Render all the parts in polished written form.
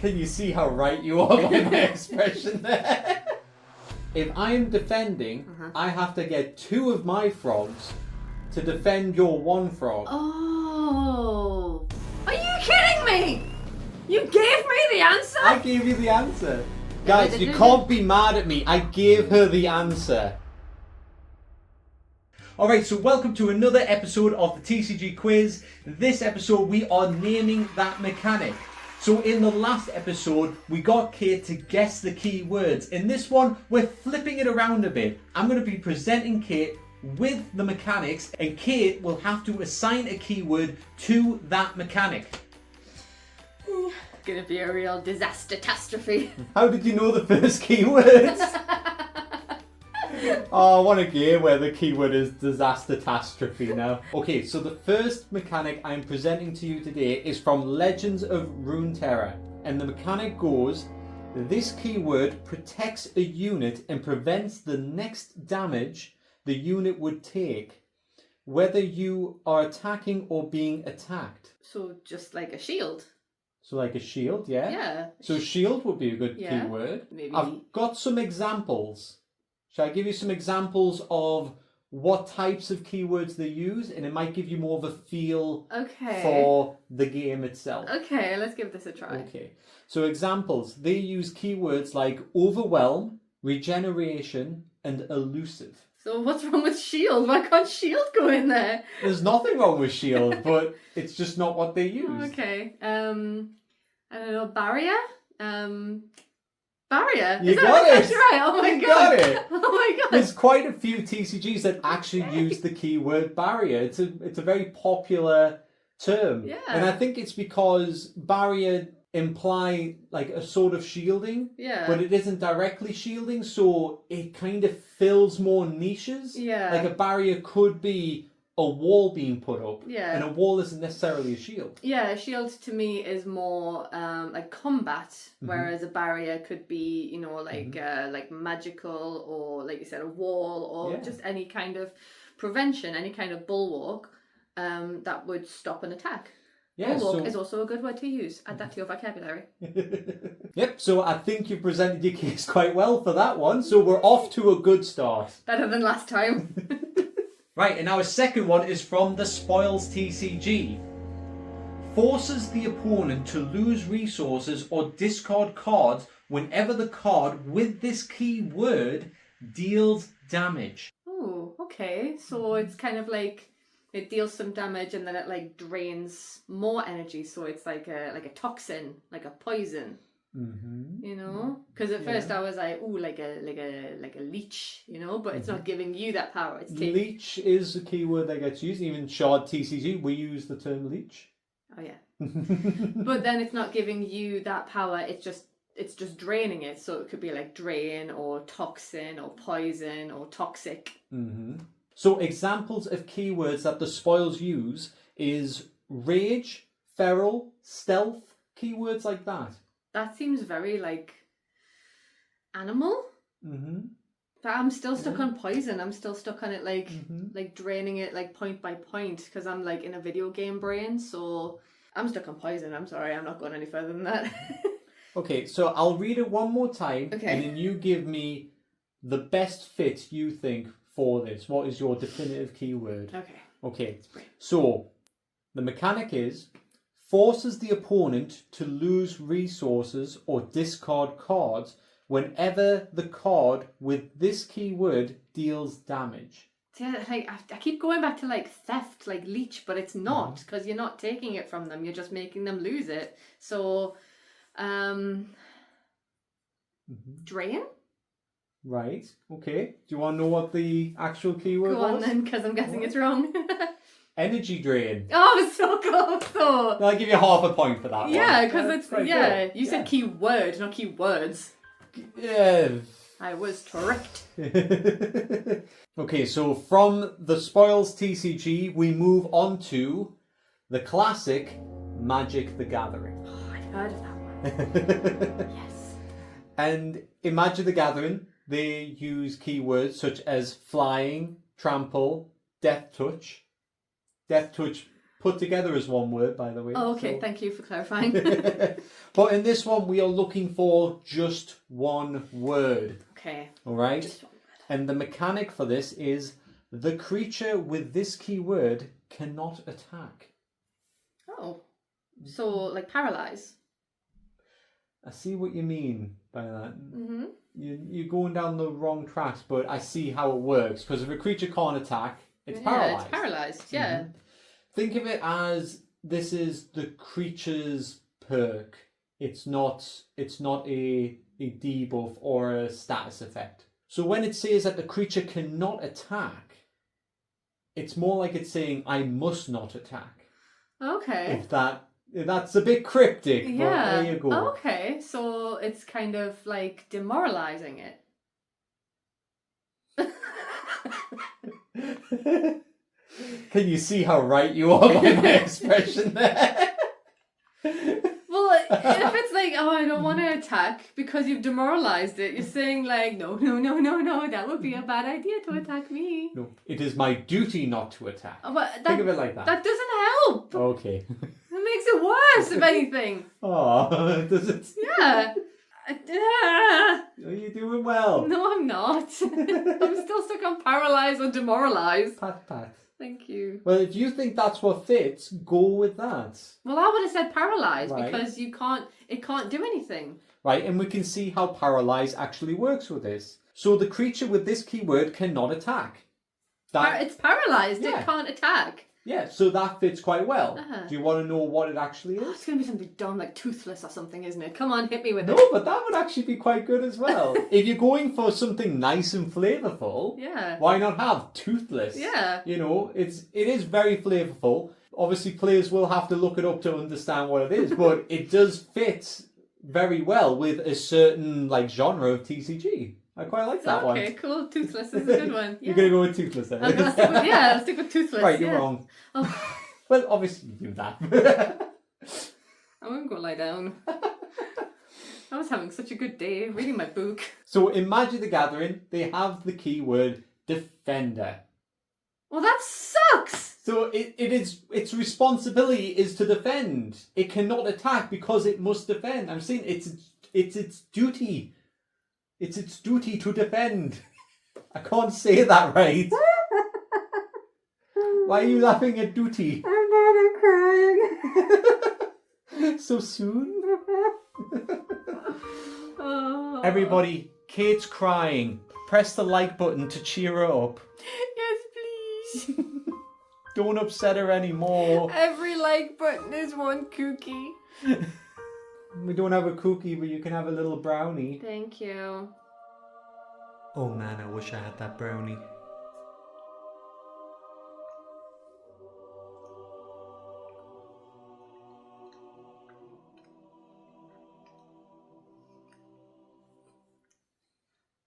Can you see how right you are by my expression there? If I am defending, I have to get 2 of my frogs to defend your 1 frog. Oh. Are you kidding me? You gave me the answer? I gave you the answer. Guys, you can't be mad at me. I gave her the answer. Alright, so welcome to another episode of the TCG Quiz. This episode we are naming that mechanic. So in the last episode, we got Kate to guess the key words. In this one, we're flipping it around a bit. I'm going to be presenting Kate with the mechanics, and Kate will have to assign a keyword to that mechanic. It's going to be a real disaster catastrophe. How did you know the first keywords? Oh, I want a game where the keyword is disaster catastrophe now. Okay, so the first mechanic I'm presenting to you today is from Legends of Runeterra. And the mechanic goes, this keyword protects a unit and prevents the next damage the unit would take, whether you are attacking or being attacked. So just like a shield? So like a shield, yeah? Yeah. So shield would be a good keyword. Maybe. I've got some examples. Shall I give you some examples of what types of keywords they use? And it might give you more of a feel for the game itself. Okay, let's give this a try. Okay. So examples. They use keywords like overwhelm, regeneration, and elusive. So what's wrong with shield? Why can't shield go in there? There's nothing wrong with shield, but it's just not what they use. Okay. I don't know, barrier? Barrier? You got it! That's right. Oh my god. You got it! Oh my god. There's quite a few TCGs that actually use the keyword barrier. It's a very popular term. Yeah. And I think it's because barrier imply like a sort of shielding. Yeah. But it isn't directly shielding, so it kind of fills more niches. Yeah. Like a barrier could be a wall being put up. Yeah. And a wall isn't necessarily a shield. Yeah, a shield to me is more like combat, whereas a barrier could be, you know, like magical, or like you said, a wall, or just any kind of prevention, any kind of bulwark that would stop an attack. Yeah, bulwark is also a good word to use. Add that to your vocabulary. Yep, so I think you presented your case quite well for that one, so we're off to a good start. Better than last time. Right, and our second one is from the Spoils TCG. Forces the opponent to lose resources or discard cards whenever the card with this key word deals damage. Oh, okay. So it's kind of like it deals some damage and then it like drains more energy. So it's like a toxin, like a poison. Mm-hmm. You know, because at first I was like, "Ooh, like a leech," you know, but it's not giving you that power. It's leech is a keyword that gets used. Even Shard TCG, we use the term leech. Oh yeah, but then it's not giving you that power. It's just draining it. So it could be like drain or toxin or poison or toxic. Mm-hmm. So examples of keywords that the Spoils use is rage, feral, stealth, keywords like that. That seems very like animal. Mm-hmm. But I'm still stuck on poison. I'm still stuck on it like draining it like point by point, because I'm like in a video game brain. So I'm stuck on poison. I'm sorry, I'm not going any further than that. Okay, so I'll read it one more time, okay, and then you give me the best fit you think for this. What is your definitive keyword? Okay. So the mechanic is forces the opponent to lose resources or discard cards whenever the card with this keyword deals damage. Yeah, like I keep going back to like theft, like leech, but it's not, because you're not taking it from them. You're just making them lose it. So, drain? Right. Okay. Do you want to know what the actual keyword was? Go on then, because I'm guessing it's wrong. Energy drain. Oh, it's so close though. I'll give you half a point for that one. Yeah, because it's good. You said keyword, not keywords. Yeah. I was correct. Okay, so from the Spoils TCG, we move on to the classic Magic the Gathering. Oh, I've heard of that one. Yes. And in Magic the Gathering, they use keywords such as flying, trample, death touch. Death touch put together as one word, by the way. Oh, okay. So. Thank you for clarifying. But in this one, we are looking for just one word. Okay. All right? Just one word. And the mechanic for this is the creature with this keyword cannot attack. Oh. So, like paralyze? I see what you mean by that. Mm-hmm. You're going down the wrong tracks, but I see how it works. Because if a creature can't attack, it's paralyzed. Yeah, it's paralyzed, yeah. Mm-hmm. Think of it as this is the creature's perk. It's not a debuff or a status effect. So when it says that the creature cannot attack, it's more like it's saying, I must not attack. Okay. If that's a bit cryptic, but there you go. Okay, so it's kind of like demoralizing it. Can you see how right you are by my expression there? Well, if it's like, oh, I don't want to attack because you've demoralized it, you're saying like, no, that would be a bad idea to attack me. No, it is my duty not to attack. Think of it like that. That doesn't help. Okay. It makes it worse, if anything. Oh, does it? Yeah. Are you doing well? No, I'm not. I'm still stuck on paralyzed or demoralized. Pat. Thank you. Well, if you think that's what fits, go with that. Well, I would have said paralyzed right. Because it can't do anything. Right, and we can see how paralyze actually works with this. So the creature with this keyword cannot attack. It's paralyzed. Yeah. It can't attack. Yeah, so that fits quite well. Uh-huh. Do you want to know what it actually is? Oh, it's going to be something dumb like toothless or something, isn't it? Come on, hit me with it. No, but that would actually be quite good as well. If you're going for something nice and flavourful, why not have toothless? Yeah. You know, it is very flavourful. Obviously, players will have to look it up to understand what it is, but it does fit very well with a certain genre of TCG. I quite like that one. Okay, cool. Toothless is a good one. Yeah. You're going to go with toothless then? I'll stick with toothless. Right, you're wrong. Oh. Well, obviously you do that. I won't go lie down. I was having such a good day reading my book. So in Magic the Gathering, they have the keyword defender. Well, that sucks! So its responsibility is to defend. It cannot attack because it must defend. I'm saying it's its duty. It's its duty to defend. I can't say that right. Why are you laughing at duty? I'm not, I'm crying. So soon? Oh. Everybody, Kate's crying. Press the like button to cheer her up. Yes, please. Don't upset her anymore. Every like button is one cookie. We don't have a cookie, but you can have a little brownie. Thank you. Oh man, I wish I had that brownie.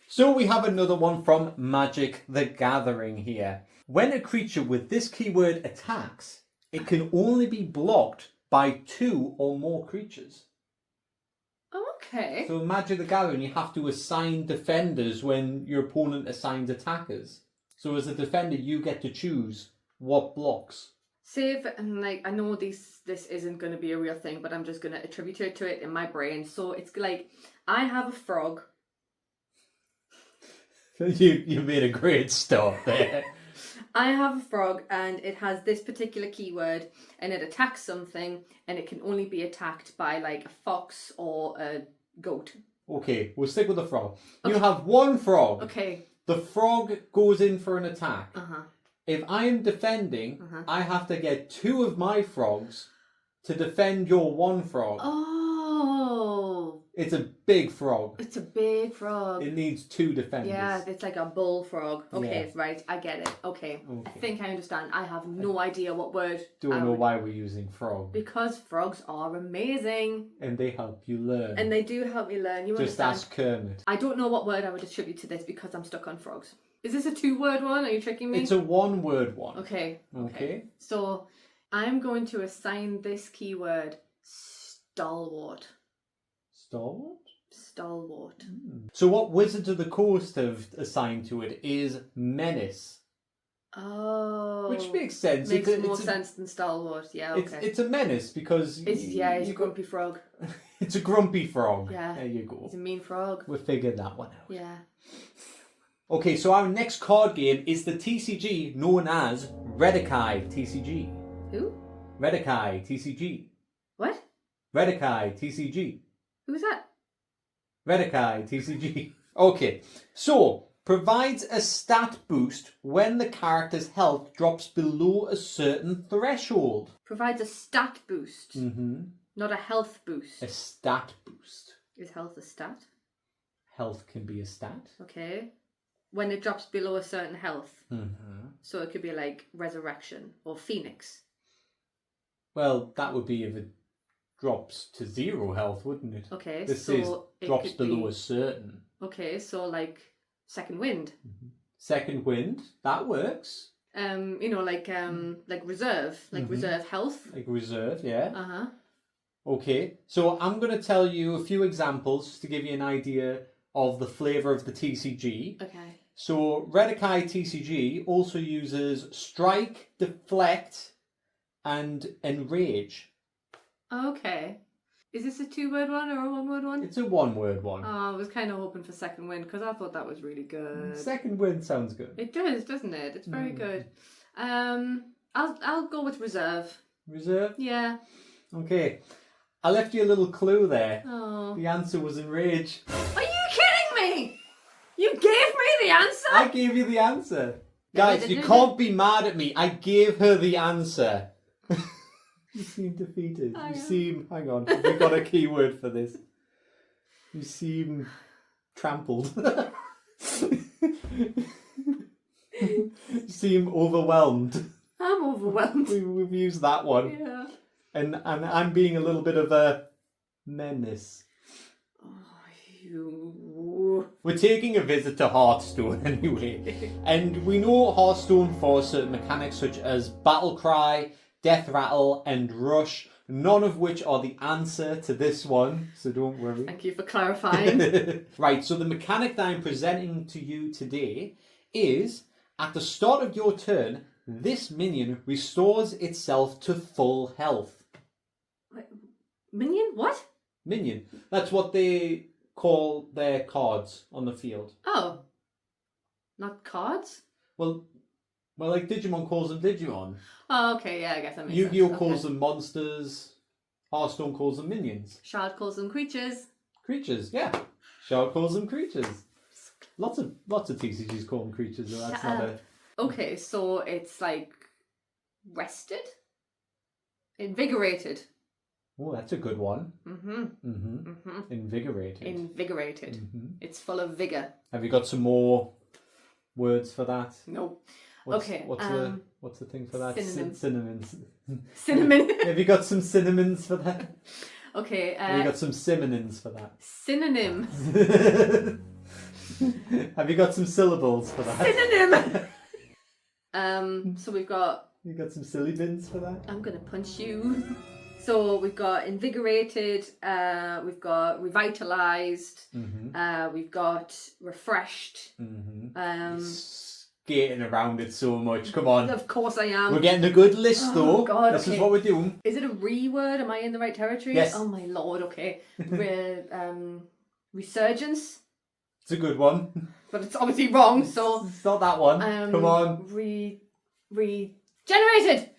So we have another one from Magic the Gathering here. When a creature with this keyword attacks, it can only be blocked by 2 or more creatures. Okay. So in Magic the Gathering, you have to assign defenders when your opponent assigns attackers. So as a defender, you get to choose what blocks. Say if, I know this isn't going to be a real thing, but I'm just going to attribute it to it in my brain. So it's like, I have a frog. You made a great start there. I have a frog and it has this particular keyword and it attacks something and it can only be attacked by a fox or a goat. Okay, we'll stick with the frog. Okay. You have one frog. Okay. The frog goes in for an attack. Uh-huh. If I am defending, I have to get 2 of my frogs to defend your one frog. Oh. It's a big frog. It's a big frog. It needs 2 defenders. Yeah, it's like a bullfrog. Okay, yeah. Right, I get it. Okay. I think I understand. I have no idea what word. Don't know why we're using frog. Because frogs are amazing. And they help you learn. And they do help me learn. You Just understand? ask Kermit. I don't know what word I would attribute to this because I'm stuck on frogs. Is this a 2-word one? Are you tricking me? It's a 1-word one. Okay. Okay. So I'm going to assign this keyword stalwart. Stalwart? Stalwart. So what Wizards of the Coast have assigned to it is menace. Oh. Which makes sense. Makes more sense than stalwart. Yeah, okay. It's a menace because... He's a grumpy frog. It's a grumpy frog. Yeah. There you go. He's a mean frog. We figured that one out. Yeah. Okay, so our next card game is the TCG known as Redakai TCG. Who? Redakai TCG. What? Redakai TCG. Who's that? Redakai TCG. Okay, so provides a stat boost when the character's health drops below a certain threshold. Provides a stat boost. Mm-hmm. Not a health boost. A stat boost. Is health a stat? Health can be a stat. Okay. When it drops below a certain health. Mm-hmm. So it could be like resurrection or phoenix. Well, that would be if it drops to 0 health, wouldn't it? Okay, this so is it drops could below be... a certain. Okay, so like second wind. Mm-hmm. Second wind, that works. Like reserve, like reserve health. Like reserve, yeah. Uh-huh. Okay, so I'm going to tell you a few examples just to give you an idea of the flavour of the TCG. Okay. So Redakai TCG also uses strike, deflect, and enrage. Okay. Is this a 2-word one or a 1-word one? It's a 1-word one. Oh, I was kind of hoping for second wind because I thought that was really good. Second wind sounds good. It does, doesn't it? It's very good. I'll go with reserve. Reserve? Yeah. Okay. I left you a little clue there. Oh. The answer was enrage. Are you kidding me? You gave me the answer? I gave you the answer. Guys, you can't be mad at me. I gave her the answer. You seem defeated. Hang on, we got a keyword for this. You seem trampled. You seem overwhelmed. I'm overwhelmed. We've used that one. Yeah. And I'm being a little bit of a menace. We're taking a visit to Hearthstone anyway. And we know Hearthstone for certain mechanics such as Battle Cry, Death Rattle, and Rush, none of which are the answer to this one, so don't worry. Thank you for clarifying. Right, so the mechanic that I'm presenting to you today is, at the start of your turn, this minion restores itself to full health. Wait, minion? What? Minion. That's what they call their cards on the field. Oh. Not cards? Well, like Digimon calls them Digimon. Oh, okay, yeah, I guess that makes sense. Yu-Gi-Oh calls them monsters. Hearthstone calls them minions. Shard calls them creatures. Creatures, yeah. Shard calls them creatures. Lots of TCGs call them creatures, so that's not a... Okay, so it's like rested? Invigorated. Oh, that's a good one. Mm-hmm. Invigorated. Invigorated. It's full of vigour. Have you got some more words for that? No. What's the thing for that? Synonyms. Cinnamon. Have you got some synonyms for that? Okay. Have you got some synonyms for that? Synonym. Have you got some syllables for that? Synonym. So we've got... You got some silly bins for that? I'm going to punch you. So we've got invigorated, we've got revitalised, we've got refreshed. Skating around it so much, come on. Of course I am. We're getting a good list though. God, this is what we're doing. Is it a re-word? Am I in the right territory? Yes. Oh my lord, okay. Resurgence. It's a good one. But it's obviously wrong, so... It's not that one. Come on. Regenerated!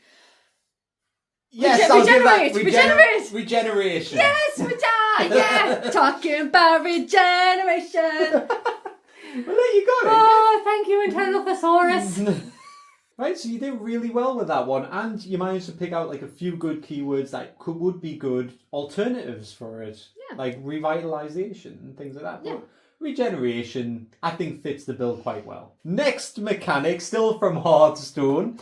Yes, regeneration. Yes, yeah. Talking about regeneration. Well, there you go. Oh, thank you, Internal Thesaurus. Right, so you did really well with that one, and you managed to pick out like a few good keywords that would be good alternatives for it, like revitalization and things like that. Yeah. But regeneration, I think, fits the bill quite well. Next mechanic, still from Hearthstone.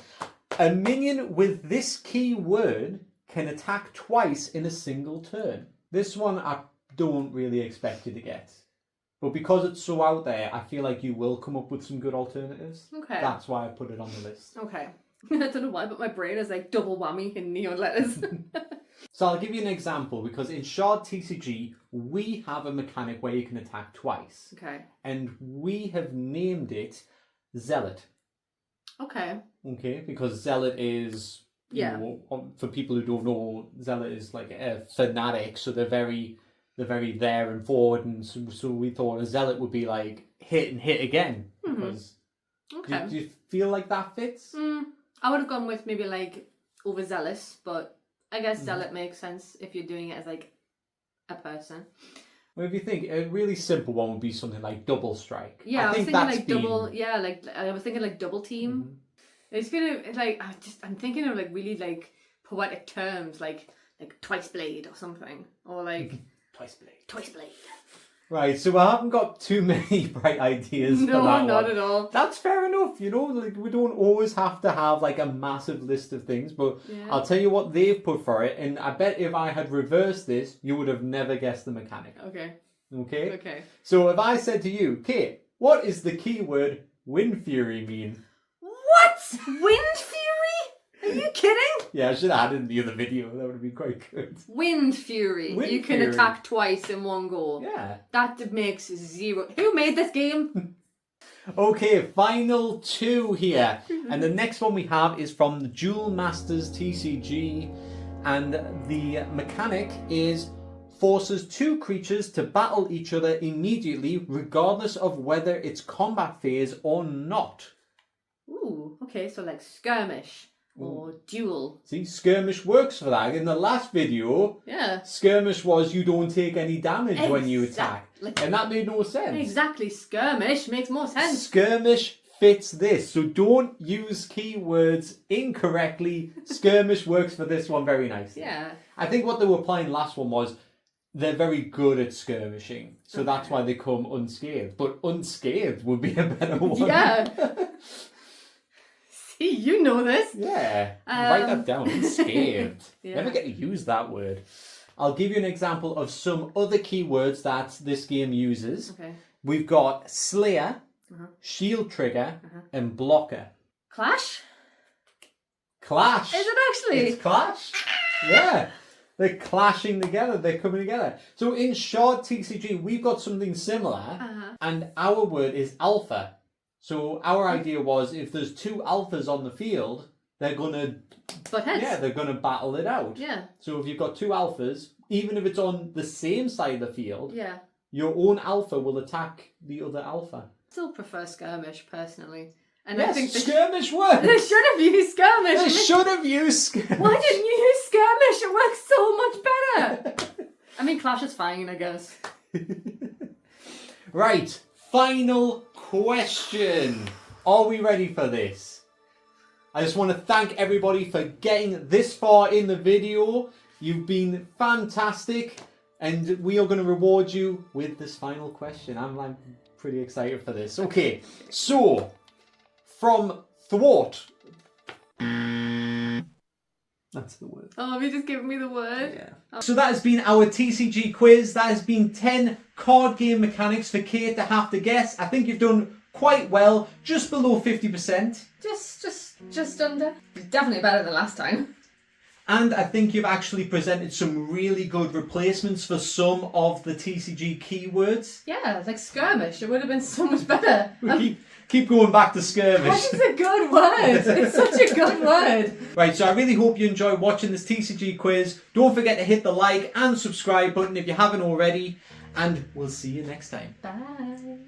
A minion with this keyword can attack twice in a single turn. This one I don't really expect you to get. But because it's so out there, I feel like you will come up with some good alternatives. Okay. That's why I put it on the list. Okay. I don't know why, but my brain is like double whammy in neon letters. So I'll give you an example, because in Shard TCG, we have a mechanic where you can attack twice. Okay. And we have named it Zealot. Okay. Okay, because zealot is, you know, for people who don't know, zealot is like a fanatic, so they're very there and forward, and so we thought a zealot would be like hit and hit again. Because Okay. do you feel like that fits? I would have gone with maybe like overzealous, but I guess zealot makes sense if you're doing it as like a person. Well, if you think a really simple one would be something like double strike. Yeah, I was think thinking that's like double. Yeah, like I was thinking like double team. It's gonna like I'm thinking of like really like poetic terms like twice blade or something, or like Twice blade. twice blade. Right, so I haven't got too many bright ideas for that No, one. not at all. That's fair enough, you know, like we don't always have to have like a massive list of things, but I'll tell you what they've put for it, and I bet if I had reversed this, you would have never guessed the mechanic. Okay. Okay? So if I said to you, Kate, what is the keyword Wind Fury mean? What? Wind Fury? Are you kidding? Yeah, I should have added in the other video. That would have been quite good. Wind Fury. You can attack twice in one go. Yeah. That makes zero. Who made this game? Okay, final two here. And the next one we have is from the Duel Masters TCG. And the mechanic is forces two creatures to battle each other immediately, regardless of whether it's combat phase or not. Ooh, okay, so like skirmish. Or duel. See, skirmish works for that. In the last video, skirmish was you don't take any damage when you attack. And that made no sense. Exactly, skirmish makes more sense. Skirmish fits this. So don't use keywords incorrectly. Skirmish works for this one very nicely. Yeah. I think what they were applying last one was they're very good at skirmishing. So that's why they come unscathed. But unscathed would be a better one. Yeah. See, you know this. Yeah. Write that down. Unscathed. Never get to use that word. I'll give you an example of some other keywords that this game uses. Okay. We've got Slayer, Shield Trigger, and Blocker. Clash? Clash. Is it actually? It's Clash. Yeah. They're clashing together. They're coming together. So in short TCG, we've got something similar. And our word is alpha. So our idea was if there's two alphas on the field, they're going to... Butt heads. Yeah, they're going to battle it out. Yeah. So if you've got two alphas, even if it's on the same side of the field, your own alpha will attack the other alpha. I still prefer skirmish, personally. And yes, I think skirmish works. They should have used skirmish. They should have used skirmish. Why didn't you use skirmish? It works so much better. I mean, Clash is fine, I guess. Right, final question. Are we ready for this? I just want to thank everybody for getting this far in the video. You've been fantastic, and we are going to reward you with this final question. I'm pretty excited for this. Okay, so from Thwart. That's the word. Oh, have you just given me the word? Yeah. Oh. So that has been our TCG quiz. That has been 10 card game mechanics for Kate to have to guess. I think you've done quite well, just below 50%. Just under. Definitely better than last time. And I think you've actually presented some really good replacements for some of the TCG keywords. Yeah, like skirmish. It would have been so much better. Keep going back to skirmish. That is a good word. It's such a good word. Right, so I really hope you enjoyed watching this TCG quiz. Don't forget to hit the like and subscribe button if you haven't already. And we'll see you next time. Bye.